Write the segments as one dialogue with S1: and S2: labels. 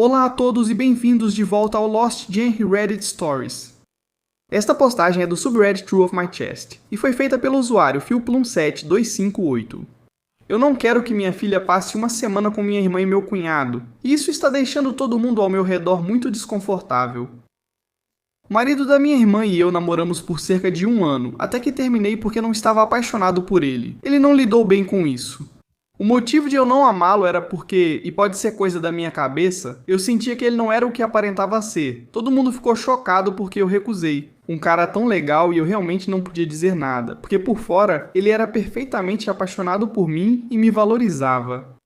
S1: Olá a todos e bem-vindos de volta ao Lost Gen Reddit Stories. Esta postagem é do subreddit True of My Chest e foi feita pelo usuário philplum7258. Eu não quero que minha filha passe uma semana com minha irmã e meu cunhado, e isso está deixando todo mundo ao meu redor muito desconfortável. O marido da minha irmã e eu namoramos por cerca de 1 ano, até que terminei porque não estava apaixonado por ele. Ele não lidou bem com isso. O motivo de eu não amá-lo era porque, e pode ser coisa da minha cabeça, eu sentia que ele não era o que aparentava ser. Todo mundo ficou chocado porque eu recusei. Um cara tão legal e eu realmente não podia dizer nada, porque por fora ele era perfeitamente apaixonado por mim e me valorizava.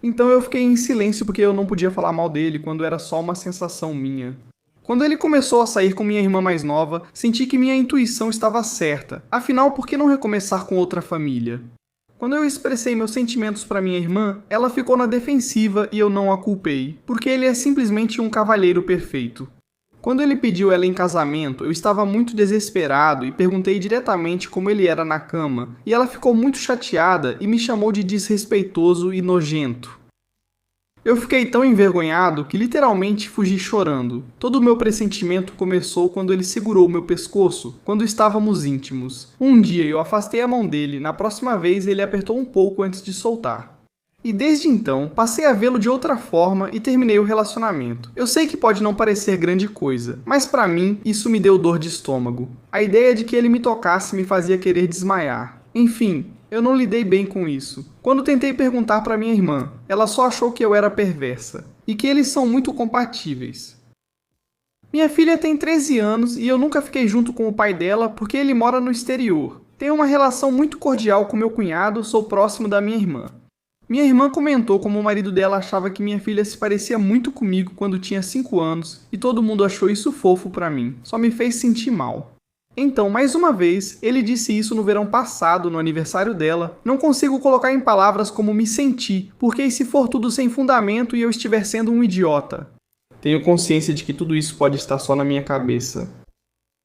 S1: Então eu fiquei em silêncio porque eu não podia falar mal dele quando era só uma sensação minha. Quando ele começou a sair com minha irmã mais nova, senti que minha intuição estava certa. Afinal, por que não recomeçar com outra família? Quando eu expressei meus sentimentos para minha irmã, ela ficou na defensiva e eu não a culpei, porque ele é simplesmente um cavalheiro perfeito. Quando ele pediu ela em casamento, eu estava muito desesperado e perguntei diretamente como ele era na cama, e ela ficou muito chateada e me chamou de desrespeitoso e nojento. Eu fiquei tão envergonhado que literalmente fugi chorando. Todo o meu pressentimento começou quando ele segurou meu pescoço, quando estávamos íntimos. Um dia eu afastei a mão dele, na próxima vez ele apertou um pouco antes de soltar. E desde então, passei a vê-lo de outra forma e terminei o relacionamento. Eu sei que pode não parecer grande coisa, mas pra mim, isso me deu dor de estômago. A ideia de que ele me tocasse me fazia querer desmaiar. Enfim, eu não lidei bem com isso. Quando tentei perguntar para minha irmã, ela só achou que eu era perversa, e que eles são muito compatíveis. Minha filha tem 13 anos e eu nunca fiquei junto com o pai dela porque ele mora no exterior. Tenho uma relação muito cordial com meu cunhado, sou próximo da minha irmã. Minha irmã comentou como o marido dela achava que minha filha se parecia muito comigo quando tinha 5 anos, e todo mundo achou isso fofo pra mim, só me fez sentir mal. Então, mais uma vez, ele disse isso no verão passado, no aniversário dela. Não consigo colocar em palavras como me senti, porque e se for tudo sem fundamento e eu estiver sendo um idiota? Tenho consciência de que tudo isso pode estar só na minha cabeça.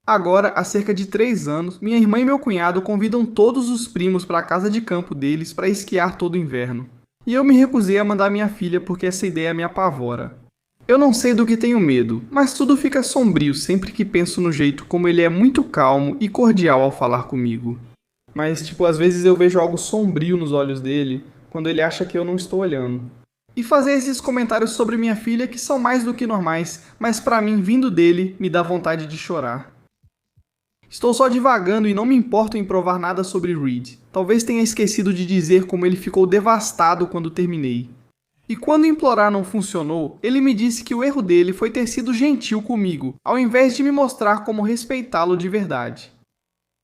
S1: Agora, há cerca de 3 anos, minha irmã e meu cunhado convidam todos os primos para a casa de campo deles para esquiar todo inverno. E eu me recusei a mandar minha filha porque essa ideia me apavora. Eu não sei do que tenho medo, mas tudo fica sombrio sempre que penso no jeito como ele é muito calmo e cordial ao falar comigo. Mas, às vezes eu vejo algo sombrio nos olhos dele, quando ele acha que eu não estou olhando. E fazer esses comentários sobre minha filha que são mais do que normais, mas pra mim, vindo dele, me dá vontade de chorar. Estou só divagando e não me importo em provar nada sobre Reed. Talvez tenha esquecido de dizer como ele ficou devastado quando terminei. E quando implorar não funcionou, ele me disse que o erro dele foi ter sido gentil comigo, ao invés de me mostrar como respeitá-lo de verdade.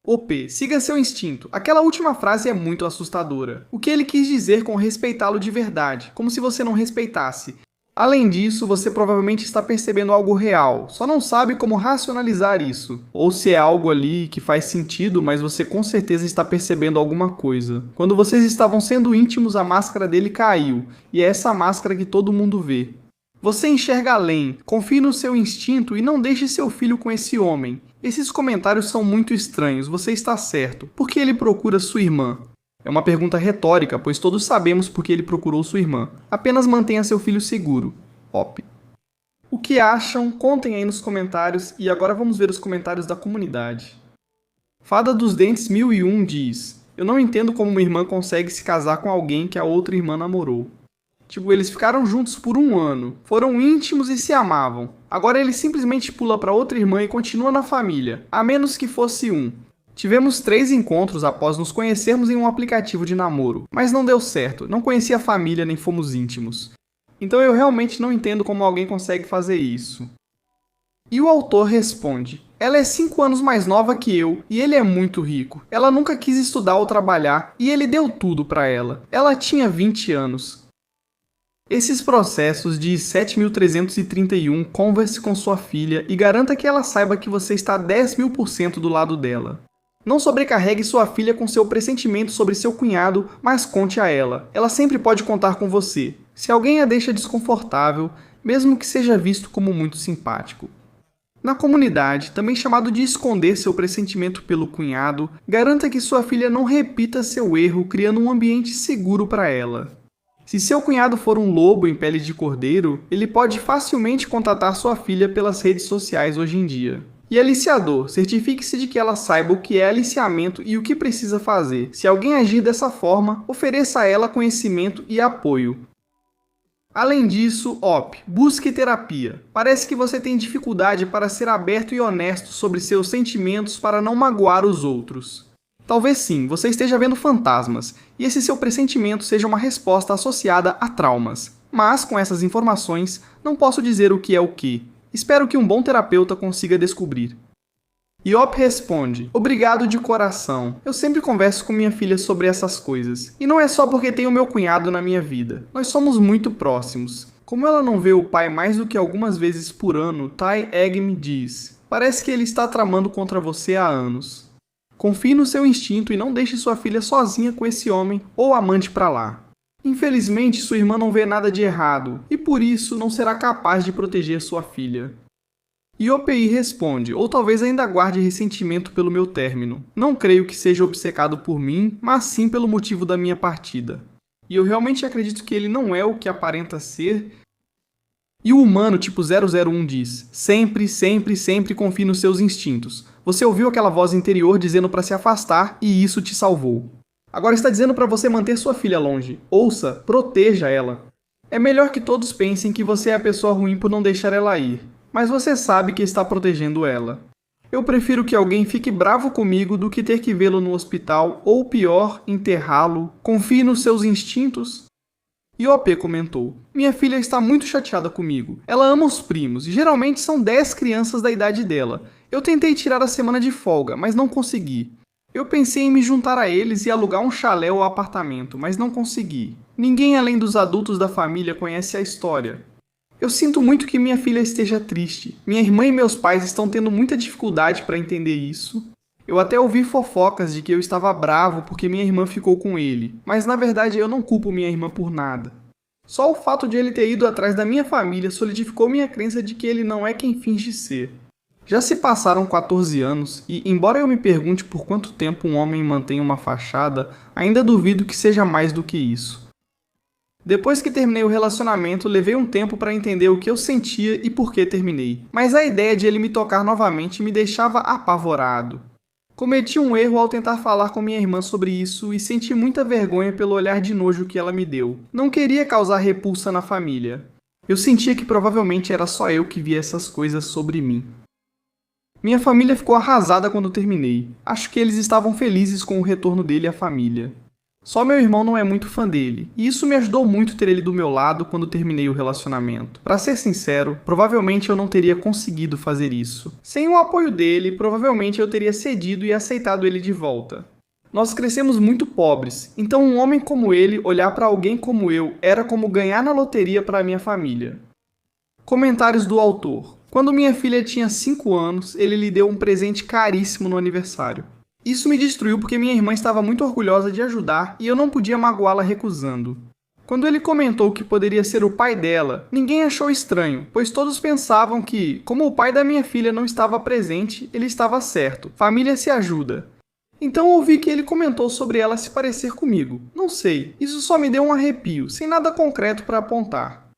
S1: OP, siga seu instinto. Aquela última frase é muito assustadora. O que ele quis dizer com respeitá-lo de verdade, como se você não respeitasse. Além disso, você provavelmente está percebendo algo real, só não sabe como racionalizar isso. Ou se é algo ali que faz sentido, mas você com certeza está percebendo alguma coisa. Quando vocês estavam sendo íntimos, a máscara dele caiu, e é essa máscara que todo mundo vê. Você enxerga além, confie no seu instinto e não deixe seu filho com esse homem. Esses comentários são muito estranhos, você está certo. Por que ele procura sua irmã? É uma pergunta retórica, pois todos sabemos por que ele procurou sua irmã. Apenas mantenha seu filho seguro. OP. O que acham? Contem aí nos comentários e agora vamos ver os comentários da comunidade. Fada dos Dentes 1001 diz: eu não entendo como uma irmã consegue se casar com alguém que a outra irmã namorou. Eles ficaram juntos por 1 ano, foram íntimos e se amavam. Agora ele simplesmente pula para outra irmã e continua na família, a menos que fosse um. Tivemos 3 encontros após nos conhecermos em um aplicativo de namoro, mas não deu certo, não conheci a família nem fomos íntimos. Então eu realmente não entendo como alguém consegue fazer isso. E o autor responde: ela é 5 anos mais nova que eu e ele é muito rico. Ela nunca quis estudar ou trabalhar e ele deu tudo para ela. Ela tinha 20 anos. Esses processos de 7.331, converse com sua filha e garanta que ela saiba que você está 10.000% do lado dela. Não sobrecarregue sua filha com seu pressentimento sobre seu cunhado, mas conte a ela. Ela sempre pode contar com você. Se alguém a deixa desconfortável, mesmo que seja visto como muito simpático. Na comunidade, também chamado de esconder seu pressentimento pelo cunhado, garanta que sua filha não repita seu erro criando um ambiente seguro para ela. Se seu cunhado for um lobo em pele de cordeiro, ele pode facilmente contatar sua filha pelas redes sociais hoje em dia. E aliciador, certifique-se de que ela saiba o que é aliciamento e o que precisa fazer. Se alguém agir dessa forma, ofereça a ela conhecimento e apoio. Além disso, busque terapia. Parece que você tem dificuldade para ser aberto e honesto sobre seus sentimentos para não magoar os outros. Talvez sim, você esteja vendo fantasmas, e esse seu pressentimento seja uma resposta associada a traumas. Mas, com essas informações, não posso dizer o que é o que. Espero que um bom terapeuta consiga descobrir. Iop responde: obrigado de coração. Eu sempre converso com minha filha sobre essas coisas. E não é só porque tenho meu cunhado na minha vida. Nós somos muito próximos. Como ela não vê o pai mais do que algumas vezes por ano, Tai Egg me diz: parece que ele está tramando contra você há anos. Confie no seu instinto e não deixe sua filha sozinha com esse homem ou amante pra lá. Infelizmente, sua irmã não vê nada de errado, e por isso não será capaz de proteger sua filha. Iopei responde, ou talvez ainda guarde ressentimento pelo meu término. Não creio que seja obcecado por mim, mas sim pelo motivo da minha partida. E eu realmente acredito que ele não é o que aparenta ser. E o humano tipo 001 diz, sempre, sempre, sempre confie nos seus instintos. Você ouviu aquela voz interior dizendo para se afastar e isso te salvou. Agora está dizendo para você manter sua filha longe. Ouça, proteja ela. É melhor que todos pensem que você é a pessoa ruim por não deixar ela ir, mas você sabe que está protegendo ela. Eu prefiro que alguém fique bravo comigo do que ter que vê-lo no hospital, ou pior, enterrá-lo. Confie nos seus instintos. Iop comentou, minha filha está muito chateada comigo. Ela ama os primos, e geralmente são 10 crianças da idade dela. Eu tentei tirar a semana de folga, mas não consegui. Eu pensei em me juntar a eles e alugar um chalé ou apartamento, mas não consegui. Ninguém além dos adultos da família conhece a história. Eu sinto muito que minha filha esteja triste. Minha irmã e meus pais estão tendo muita dificuldade para entender isso. Eu até ouvi fofocas de que eu estava bravo porque minha irmã ficou com ele, mas na verdade eu não culpo minha irmã por nada. Só o fato de ele ter ido atrás da minha família solidificou minha crença de que ele não é quem finge ser. Já se passaram 14 anos e, embora eu me pergunte por quanto tempo um homem mantém uma fachada, ainda duvido que seja mais do que isso. Depois que terminei o relacionamento, levei um tempo para entender o que eu sentia e por que terminei. Mas a ideia de ele me tocar novamente me deixava apavorado. Cometi um erro ao tentar falar com minha irmã sobre isso e senti muita vergonha pelo olhar de nojo que ela me deu. Não queria causar repulsa na família. Eu sentia que provavelmente era só eu que via essas coisas sobre mim. Minha família ficou arrasada quando terminei. Acho que eles estavam felizes com o retorno dele à família. Só meu irmão não é muito fã dele, e isso me ajudou muito ter ele do meu lado quando terminei o relacionamento. Pra ser sincero, provavelmente eu não teria conseguido fazer isso. Sem o apoio dele, provavelmente eu teria cedido e aceitado ele de volta. Nós crescemos muito pobres, então um homem como ele olhar pra alguém como eu era como ganhar na loteria pra minha família. Comentários do autor. Quando minha filha tinha 5 anos, ele lhe deu um presente caríssimo no aniversário. Isso me destruiu porque minha irmã estava muito orgulhosa de ajudar e eu não podia magoá-la recusando. Quando ele comentou que poderia ser o pai dela, ninguém achou estranho, pois todos pensavam que, como o pai da minha filha não estava presente, ele estava certo. Família se ajuda. Então ouvi que ele comentou sobre ela se parecer comigo. Não sei, isso só me deu um arrepio, sem nada concreto para apontar.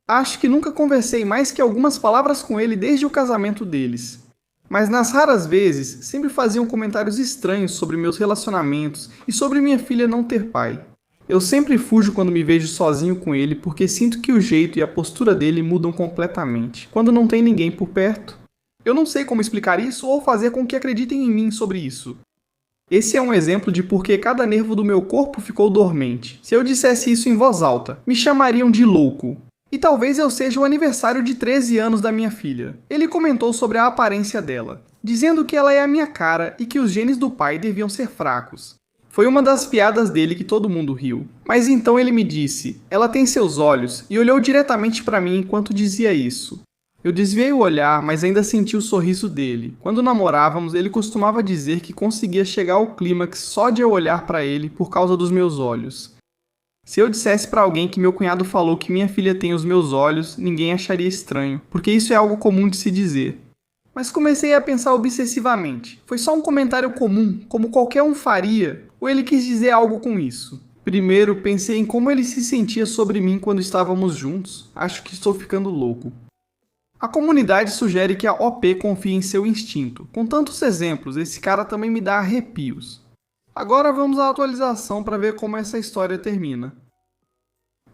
S1: Acho que nunca conversei mais que algumas palavras com ele desde o casamento deles. Mas nas raras vezes, sempre faziam comentários estranhos sobre meus relacionamentos e sobre minha filha não ter pai. Eu sempre fujo quando me vejo sozinho com ele porque sinto que o jeito e a postura dele mudam completamente, quando não tem ninguém por perto. Eu não sei como explicar isso ou fazer com que acreditem em mim sobre isso. Esse é um exemplo de por que cada nervo do meu corpo ficou dormente. Se eu dissesse isso em voz alta, me chamariam de louco. E talvez eu seja o aniversário de 13 anos da minha filha. Ele comentou sobre a aparência dela, dizendo que ela é a minha cara e que os genes do pai deviam ser fracos. Foi uma das piadas dele que todo mundo riu. Mas então ele me disse, ela tem seus olhos, e olhou diretamente para mim enquanto dizia isso. Eu desviei o olhar, mas ainda senti o sorriso dele. Quando namorávamos, ele costumava dizer que conseguia chegar ao clímax só de eu olhar para ele por causa dos meus olhos. Se eu dissesse pra alguém que meu cunhado falou que minha filha tem os meus olhos, ninguém acharia estranho, porque isso é algo comum de se dizer. Mas comecei a pensar obsessivamente. Foi só um comentário comum, como qualquer um faria, ou ele quis dizer algo com isso? Primeiro, pensei em como ele se sentia sobre mim quando estávamos juntos. Acho que estou ficando louco. A comunidade sugere que a OP confie em seu instinto. Com tantos exemplos, esse cara também me dá arrepios. Agora vamos à atualização para ver como essa história termina.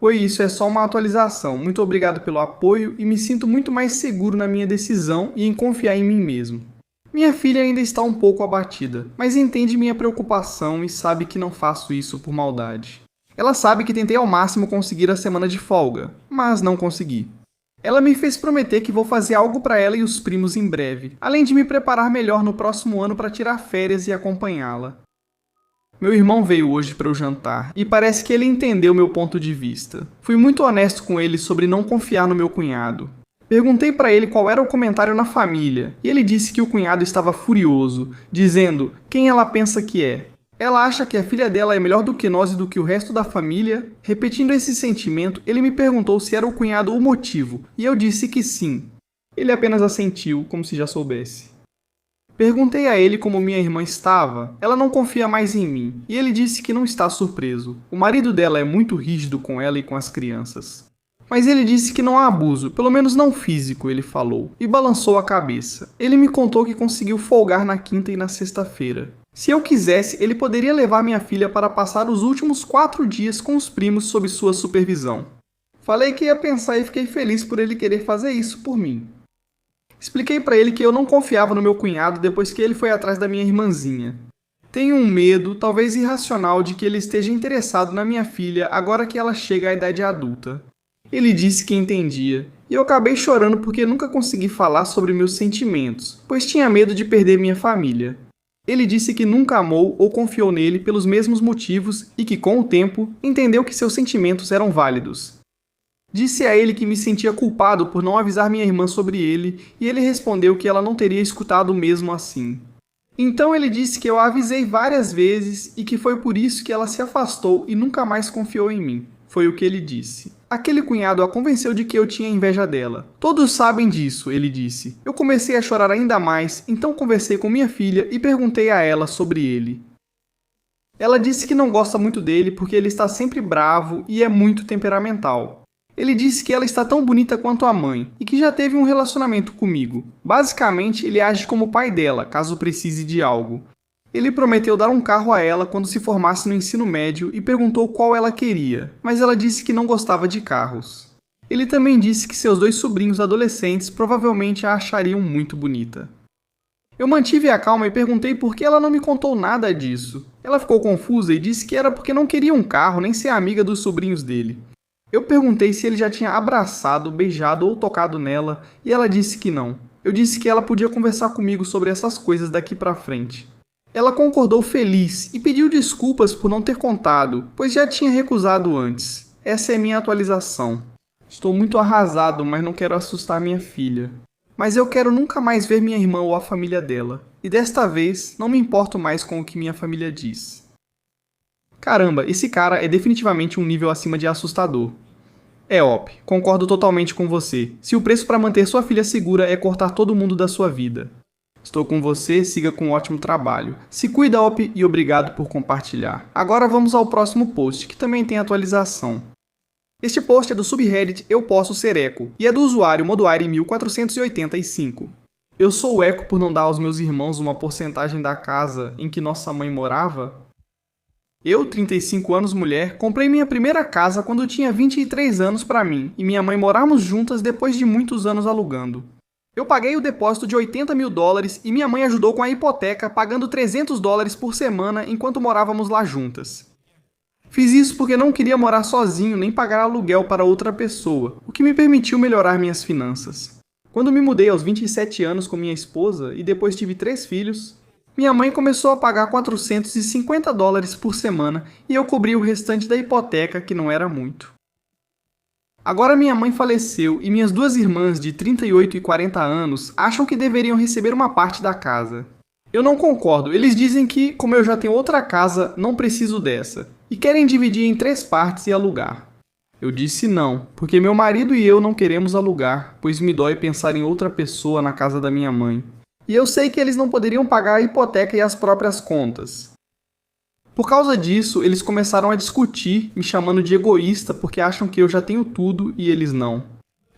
S1: Oi, isso é só uma atualização. Muito obrigado pelo apoio e me sinto muito mais seguro na minha decisão e em confiar em mim mesmo. Minha filha ainda está um pouco abatida, mas entende minha preocupação e sabe que não faço isso por maldade. Ela sabe que tentei ao máximo conseguir a semana de folga, mas não consegui. Ela me fez prometer que vou fazer algo para ela e os primos em breve, além de me preparar melhor no próximo ano para tirar férias e acompanhá-la. Meu irmão veio hoje para o jantar e parece que ele entendeu meu ponto de vista. Fui muito honesto com ele sobre não confiar no meu cunhado. Perguntei para ele qual era o comentário na família e ele disse que o cunhado estava furioso, dizendo quem ela pensa que é. Ela acha que a filha dela é melhor do que nós e do que o resto da família. Repetindo esse sentimento, ele me perguntou se era o cunhado o motivo e eu disse que sim. Ele apenas assentiu, como se já soubesse. Perguntei a ele como minha irmã estava. Ela não confia mais em mim, e ele disse que não está surpreso. O marido dela é muito rígido com ela e com as crianças. Mas ele disse que não há abuso, pelo menos não físico, ele falou, e balançou a cabeça. Ele me contou que conseguiu folgar na quinta e na sexta-feira. Se eu quisesse, ele poderia levar minha filha para passar os últimos 4 dias com os primos sob sua supervisão. Falei que ia pensar e fiquei feliz por ele querer fazer isso por mim. Expliquei para ele que eu não confiava no meu cunhado depois que ele foi atrás da minha irmãzinha. Tenho um medo, talvez irracional, de que ele esteja interessado na minha filha agora que ela chega à idade adulta. Ele disse que entendia, e eu acabei chorando porque nunca consegui falar sobre meus sentimentos, pois tinha medo de perder minha família. Ele disse que nunca amou ou confiou nele pelos mesmos motivos e que, com o tempo, entendeu que seus sentimentos eram válidos. Disse a ele que me sentia culpado por não avisar minha irmã sobre ele, e ele respondeu que ela não teria escutado mesmo assim. Então ele disse que eu a avisei várias vezes e que foi por isso que ela se afastou e nunca mais confiou em mim. Foi o que ele disse. Aquele cunhado a convenceu de que eu tinha inveja dela. Todos sabem disso, ele disse. Eu comecei a chorar ainda mais, então conversei com minha filha e perguntei a ela sobre ele. Ela disse que não gosta muito dele porque ele está sempre bravo e é muito temperamental. Ele disse que ela está tão bonita quanto a mãe e que já teve um relacionamento comigo. Basicamente, ele age como o pai dela, caso precise de algo. Ele prometeu dar um carro a ela quando se formasse no ensino médio e perguntou qual ela queria, mas ela disse que não gostava de carros. Ele também disse que seus 2 sobrinhos adolescentes provavelmente a achariam muito bonita. Eu mantive a calma e perguntei por que ela não me contou nada disso. Ela ficou confusa e disse que era porque não queria um carro nem ser amiga dos sobrinhos dele. Eu perguntei se ele já tinha abraçado, beijado ou tocado nela, e ela disse que não. Eu disse que ela podia conversar comigo sobre essas coisas daqui pra frente. Ela concordou feliz e pediu desculpas por não ter contado, pois já tinha recusado antes. Essa é minha atualização. Estou muito arrasado, mas não quero assustar minha filha. Mas eu quero nunca mais ver minha irmã ou a família dela. E desta vez, não me importo mais com o que minha família diz. Caramba, esse cara é definitivamente um nível acima de assustador. Op, concordo totalmente com você. Se o preço para manter sua filha segura é cortar todo mundo da sua vida. Estou com você, siga com um ótimo trabalho. Se cuida, Op, e obrigado por compartilhar. Agora vamos ao próximo post, que também tem atualização. Este post é do subreddit Eu Posso Ser Eco, e é do usuário Modoaire1485. Eu sou o Eco por não dar aos meus irmãos uma porcentagem da casa em que nossa mãe morava? Eu, 35 anos mulher, comprei minha primeira casa quando tinha 23 anos para mim, e minha mãe moramos juntas depois de muitos anos alugando. Eu paguei o depósito de $80 mil e minha mãe ajudou com a hipoteca pagando $300 por semana enquanto morávamos lá juntas. Fiz isso porque não queria morar sozinho nem pagar aluguel para outra pessoa, o que me permitiu melhorar minhas finanças. Quando me mudei aos 27 anos com minha esposa e depois tive 3 filhos, minha mãe começou a pagar $450 por semana e eu cobri o restante da hipoteca, que não era muito. Agora minha mãe faleceu e minhas 2 irmãs de 38 e 40 anos acham que deveriam receber uma parte da casa. Eu não concordo, eles dizem que, como eu já tenho outra casa, não preciso dessa, e querem dividir em 3 partes e alugar. Eu disse não, porque meu marido e eu não queremos alugar, pois me dói pensar em outra pessoa na casa da minha mãe. E eu sei que eles não poderiam pagar a hipoteca e as próprias contas. Por causa disso, eles começaram a discutir, me chamando de egoísta porque acham que eu já tenho tudo e eles não.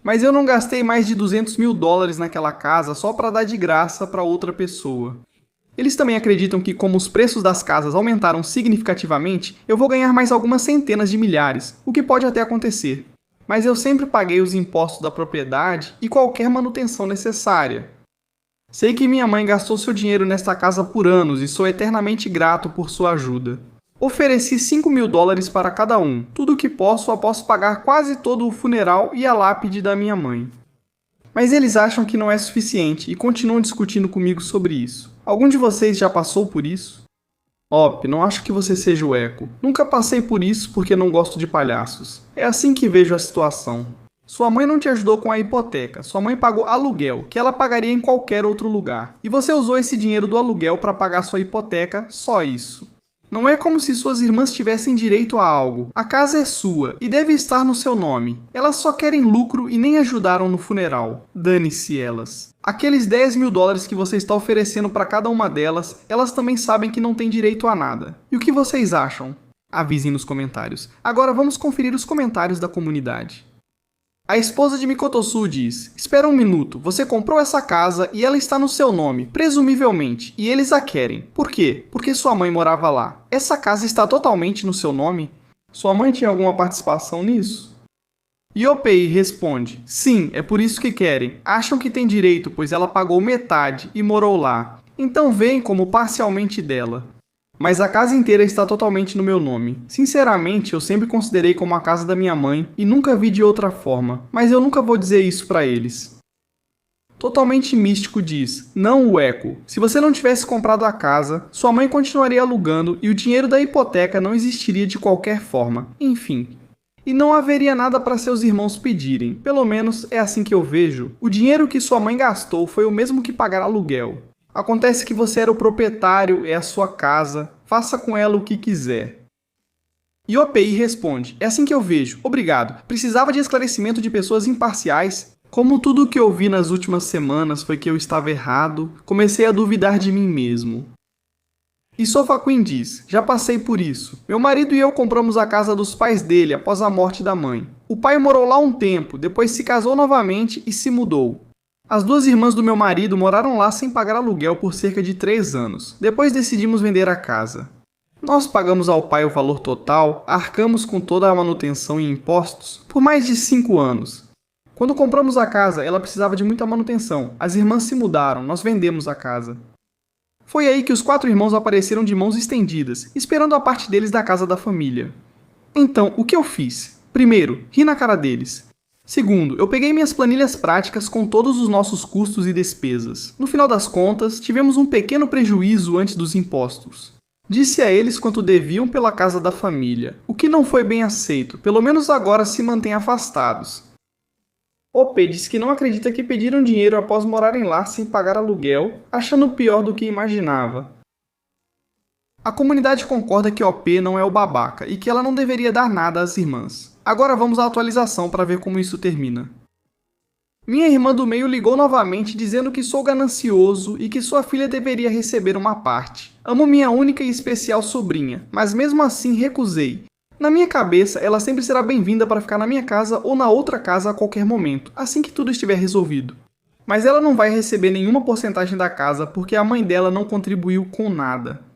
S1: Mas eu não gastei mais de $200 mil naquela casa só para dar de graça para outra pessoa. Eles também acreditam que, como os preços das casas aumentaram significativamente, eu vou ganhar mais algumas centenas de milhares, o que pode até acontecer. Mas eu sempre paguei os impostos da propriedade e qualquer manutenção necessária. Sei que minha mãe gastou seu dinheiro nesta casa por anos e sou eternamente grato por sua ajuda. Ofereci $5 mil para cada um, tudo o que posso após pagar quase todo o funeral e a lápide da minha mãe. Mas eles acham que não é suficiente e continuam discutindo comigo sobre isso. Algum de vocês já passou por isso? Op, não acho que você seja o Echo. Nunca passei por isso porque não gosto de palhaços. É assim que vejo a situação. Sua mãe não te ajudou com a hipoteca, sua mãe pagou aluguel, que ela pagaria em qualquer outro lugar. E você usou esse dinheiro do aluguel para pagar sua hipoteca, só isso. Não é como se suas irmãs tivessem direito a algo. A casa é sua e deve estar no seu nome. Elas só querem lucro e nem ajudaram no funeral. Dane-se elas. Aqueles $10 mil que você está oferecendo para cada uma delas, elas também sabem que não têm direito a nada. E o que vocês acham? Avisem nos comentários. Agora vamos conferir os comentários da comunidade. A esposa de Mikotosu diz: espera um minuto, você comprou essa casa e ela está no seu nome, presumivelmente, e eles a querem. Por quê? Porque sua mãe morava lá. Essa casa está totalmente no seu nome? Sua mãe tinha alguma participação nisso? Yopei responde: sim, é por isso que querem. Acham que tem direito, pois ela pagou metade e morou lá. Então veem como parcialmente dela. Mas a casa inteira está totalmente no meu nome. Sinceramente, eu sempre considerei como a casa da minha mãe e nunca vi de outra forma, mas eu nunca vou dizer isso pra eles. Totalmente Místico diz: não, Echo. Se você não tivesse comprado a casa, sua mãe continuaria alugando e o dinheiro da hipoteca não existiria de qualquer forma. Enfim. E não haveria nada para seus irmãos pedirem. Pelo menos é assim que eu vejo. O dinheiro que sua mãe gastou foi o mesmo que pagar aluguel. Acontece que você era o proprietário, é a sua casa, faça com ela o que quiser. Yopei responde: é assim que eu vejo, obrigado. Precisava de esclarecimento de pessoas imparciais. Como tudo o que eu vi nas últimas semanas foi que eu estava errado, comecei a duvidar de mim mesmo. E Sofa Queen diz: já passei por isso. Meu marido e eu compramos a casa dos pais dele após a morte da mãe. O pai morou lá um tempo, depois se casou novamente e se mudou. As duas irmãs do meu marido moraram lá sem pagar aluguel por cerca de 3 anos. Depois decidimos vender a casa. Nós pagamos ao pai o valor total, arcamos com toda a manutenção e impostos por mais de 5 anos. Quando compramos a casa, ela precisava de muita manutenção. As irmãs se mudaram, nós vendemos a casa. Foi aí que os 4 irmãos apareceram de mãos estendidas, esperando a parte deles da casa da família. Então, o que eu fiz? Primeiro, ri na cara deles. Segundo, eu peguei minhas planilhas práticas com todos os nossos custos e despesas. No final das contas, tivemos um pequeno prejuízo antes dos impostos. Disse a eles quanto deviam pela casa da família, o que não foi bem aceito, pelo menos agora se mantêm afastados. OP diz que não acredita que pediram dinheiro após morarem lá sem pagar aluguel, achando pior do que imaginava. A comunidade concorda que OP não é o babaca e que ela não deveria dar nada às irmãs. Agora vamos à atualização para ver como isso termina. Minha irmã do meio ligou novamente dizendo que sou ganancioso e que sua filha deveria receber uma parte. Amo minha única e especial sobrinha, mas mesmo assim recusei. Na minha cabeça, ela sempre será bem-vinda para ficar na minha casa ou na outra casa a qualquer momento, assim que tudo estiver resolvido. Mas ela não vai receber nenhuma porcentagem da casa porque a mãe dela não contribuiu com nada.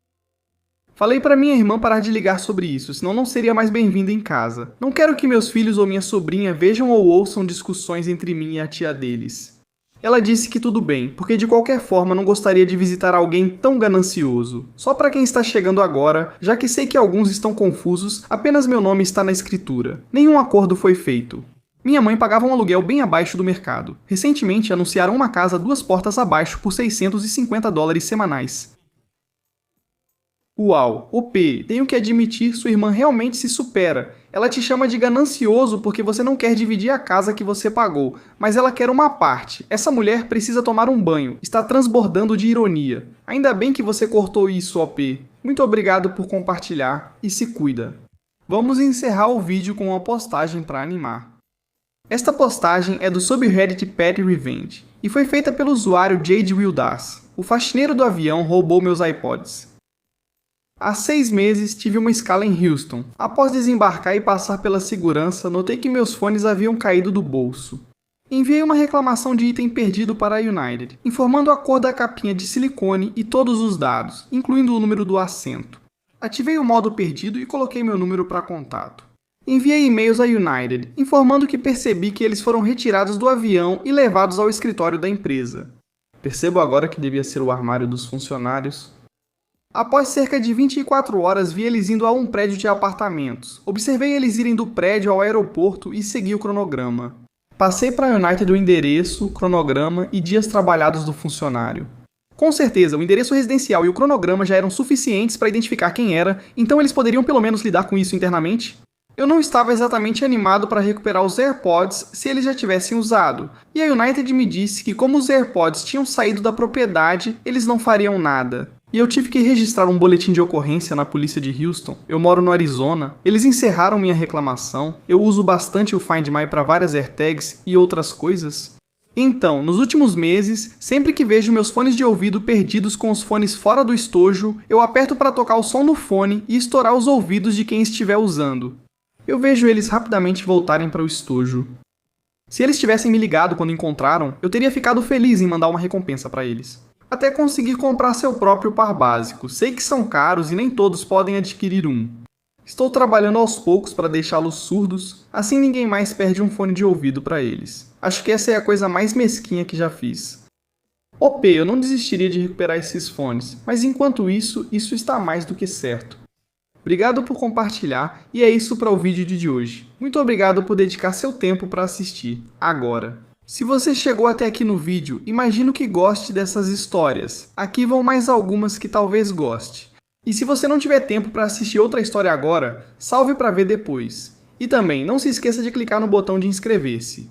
S1: Falei para minha irmã parar de ligar sobre isso, senão não seria mais bem-vinda em casa. Não quero que meus filhos ou minha sobrinha vejam ou ouçam discussões entre mim e a tia deles. Ela disse que tudo bem, porque de qualquer forma não gostaria de visitar alguém tão ganancioso. Só para quem está chegando agora, já que sei que alguns estão confusos, apenas meu nome está na escritura. Nenhum acordo foi feito. Minha mãe pagava um aluguel bem abaixo do mercado. Recentemente anunciaram uma casa 2 portas abaixo por $650 semanais. Uau, OP, tenho que admitir, sua irmã realmente se supera. Ela te chama de ganancioso porque você não quer dividir a casa que você pagou, mas ela quer uma parte. Essa mulher precisa tomar um banho, está transbordando de ironia. Ainda bem que você cortou isso, OP. Muito obrigado por compartilhar e se cuida. Vamos encerrar o vídeo com uma postagem para animar. Esta postagem é do subreddit Pet Revenge e foi feita pelo usuário Jade Wildas. O faxineiro do avião roubou meus iPods. Há 6 meses tive uma escala em Houston. Após desembarcar e passar pela segurança, notei que meus fones haviam caído do bolso. Enviei uma reclamação de item perdido para a United, informando a cor da capinha de silicone e todos os dados, incluindo o número do assento. Ativei o modo perdido e coloquei meu número para contato. Enviei e-mails à United, informando que percebi que eles foram retirados do avião e levados ao escritório da empresa. Percebo agora que devia ser o armário dos funcionários. Após cerca de 24 horas, vi eles indo a um prédio de apartamentos. Observei eles irem do prédio ao aeroporto e segui o cronograma. Passei para a United o endereço, cronograma e dias trabalhados do funcionário. Com certeza, o endereço residencial e o cronograma já eram suficientes para identificar quem era, então eles poderiam pelo menos lidar com isso internamente? Eu não estava exatamente animado para recuperar os AirPods se eles já tivessem usado, e a United me disse que como os AirPods tinham saído da propriedade, eles não fariam nada. E eu tive que registrar um boletim de ocorrência na polícia de Houston. Eu moro no Arizona. Eles encerraram minha reclamação. Eu uso bastante o Find My para várias AirTags e outras coisas. Então, nos últimos meses, sempre que vejo meus fones de ouvido perdidos com os fones fora do estojo, eu aperto para tocar o som no fone e estourar os ouvidos de quem estiver usando. Eu vejo eles rapidamente voltarem para o estojo. Se eles tivessem me ligado quando encontraram, eu teria ficado feliz em mandar uma recompensa para eles. Até conseguir comprar seu próprio par básico. Sei que são caros e nem todos podem adquirir um. Estou trabalhando aos poucos para deixá-los surdos, assim ninguém mais perde um fone de ouvido para eles. Acho que essa é a coisa mais mesquinha que já fiz. OP, eu não desistiria de recuperar esses fones, mas enquanto isso está mais do que certo. Obrigado por compartilhar e é isso para o vídeo de hoje. Muito obrigado por dedicar seu tempo para assistir, agora. Se você chegou até aqui no vídeo, imagino que goste dessas histórias. Aqui vão mais algumas que talvez goste. E se você não tiver tempo para assistir outra história agora, salve para ver depois. E também, não se esqueça de clicar no botão de inscrever-se.